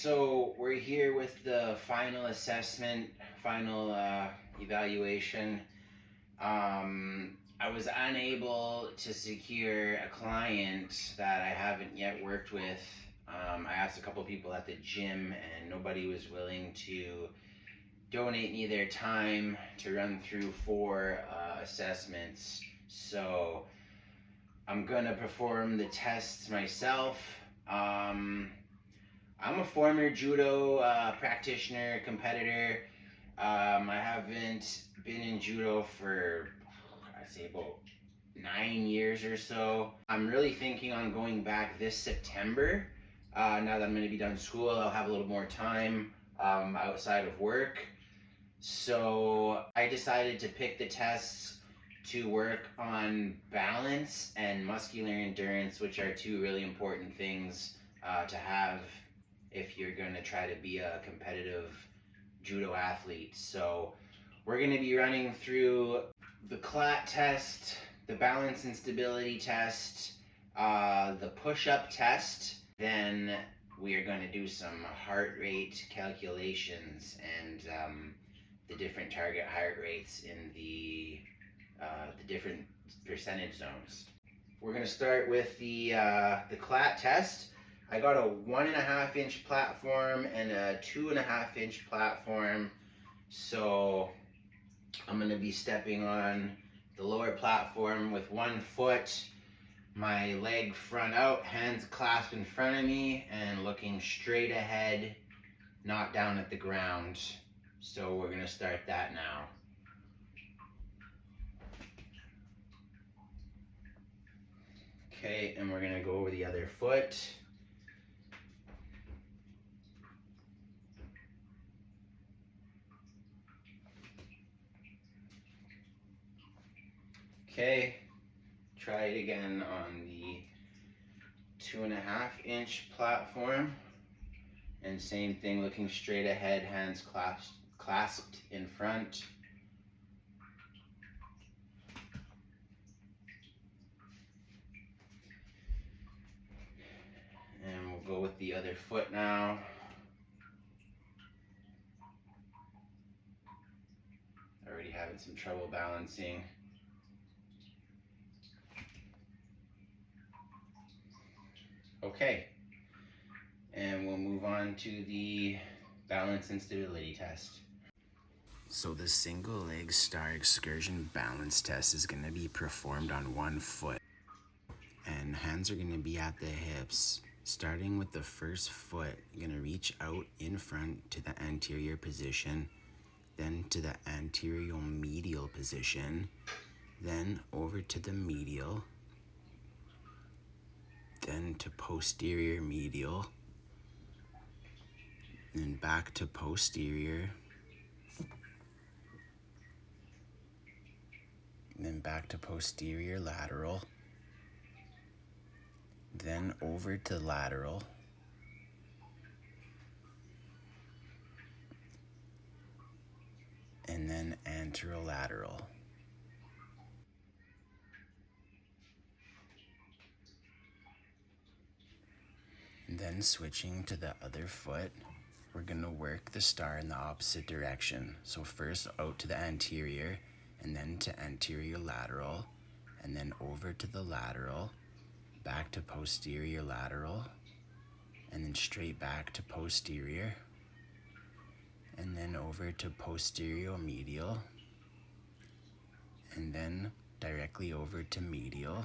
So we're here with the final assessment, final evaluation. I was unable to secure a client that I haven't yet worked with. I asked a couple people at the gym, and nobody was willing to donate me their time to run through 4 assessments. So I'm gonna perform the tests myself. I'm a former judo practitioner, competitor. I haven't been in judo for, I'd say, about 9 years or so. I'm really thinking on going back this September. Now that I'm going to be done school, I'll have a little more time outside of work. So I decided to pick the tests to work on balance and muscular endurance, which are 2 really important things to have if you're going to try to be a competitive judo athlete. So we're going to be running through the CLAT test, the balance and stability test, the push-up test. Then we are going to do some heart rate calculations and the different target heart rates in the different percentage zones. We're going to start with the CLAT test. I got a 1.5 inch platform and a 2.5 inch platform. So I'm going to be stepping on the lower platform with 1 foot, my leg front out, hands clasped in front of me, and looking straight ahead, not down at the ground. So we're going to start that now. Okay, and we're going to go over the other foot. Okay, try it again on the 2.5 inch platform, and same thing, looking straight ahead, hands clasped in front. And we'll go with the other foot now. Already having some trouble balancing. Okay, and we'll move on to the balance and stability test. So the single leg star excursion balance test is going to be performed on 1 foot, and hands are going to be at the hips. Starting with the first foot, you're going to reach out in front to the anterior position, then to the anterior medial position, then over to the medial, then to posterior medial, then back to posterior, then back to posterior lateral, then over to lateral, and then anterolateral. Then switching to the other foot, we're going to work the star in the opposite direction. So first out to the anterior, and then to anterior lateral, and then over to the lateral, back to posterior lateral, and then straight back to posterior, and then over to posterior medial, and then directly over to medial,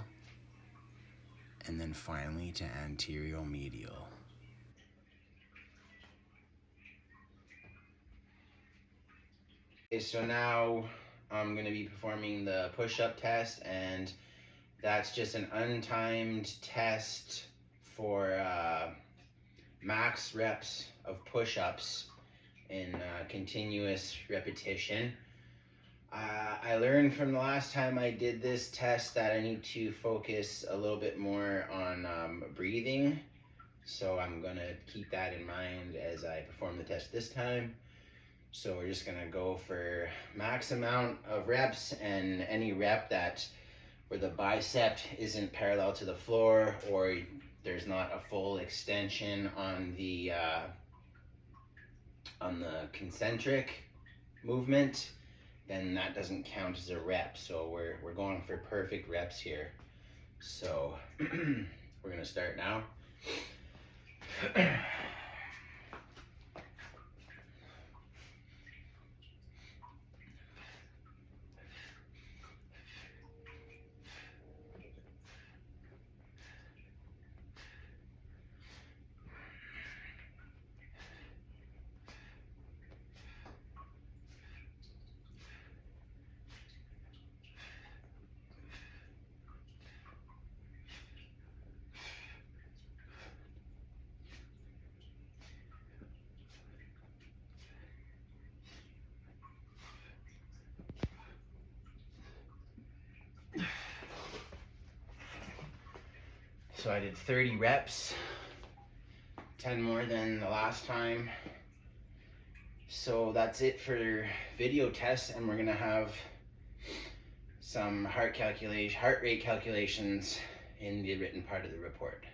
and then finally to anterior medial. Okay, so now I'm going to be performing the push-up test, and that's just an untimed test for max reps of push-ups in continuous repetition. I learned from the last time I did this test that I need to focus a little bit more on breathing. So I'm gonna keep that in mind as I perform the test this time. So we're just gonna go for max amount of reps, and any rep that where the bicep isn't parallel to the floor or there's not a full extension on the on the concentric movement, then that doesn't count as a rep. So we're going for perfect reps here. So we're gonna start now. So I did 30 reps, 10 more than the last time. So that's it for video tests, and we're gonna have some heart rate calculations in the written part of the report.